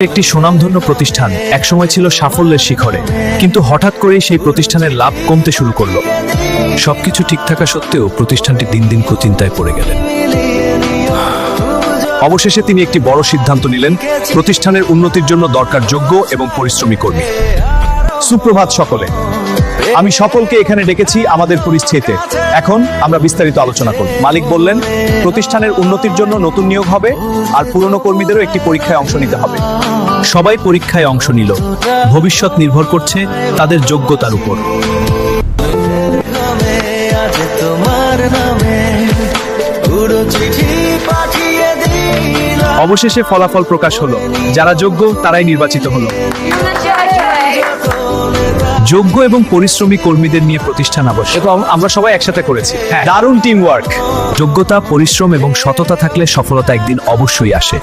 একটি সুনামধন্য প্রতিষ্ঠান একসময় ছিল সাফল্যের শিখরে, কিন্তু হঠাৎ করেই সেই প্রতিষ্ঠানের লাভ কমতে শুরু করলো। সবকিছু ঠিক থাকা সত্ত্বেও প্রতিষ্ঠানটি দিন দিন চিন্তায় পড়ে গেলেন। অবশেষে তিনি একটি বড় সিদ্ধান্ত নিলেন, প্রতিষ্ঠানের উন্নতির জন্য দরকার যোগ্য এবং পরিশ্রমী কর্মী। সুপ্রভাত সকলে, আমি সকলকে এখানে ডেকেছি আমাদের পরিস্থিতিতে। এখন আমরা বিস্তারিত আলোচনা করব। মালিক বললেন, প্রতিষ্ঠানের উন্নতির জন্য নতুন নিয়োগ হবে আর পুরনো কর্মীদেরও একটি পরীক্ষায় অংশ নিতে হবে। সবাই পরীক্ষায় অংশ নিল। ভবিষ্যৎ নির্ভর করছে তাদের যোগ্যতার উপর। অবশেষে ফলাফল প্রকাশ হলো। যারা যোগ্য তারাই নির্বাচিত হলো। যোগ্য এবং পরিশ্রমী কর্মীদের নিয়ে প্রতিষ্ঠান আবশ্যক, এবং আমরা সবাই একসাথে করেছি। দারুণ টিম ওয়ার্ক। যোগ্যতা, পরিশ্রম এবং সততা থাকলে সফলতা একদিন অবশ্যই আসে।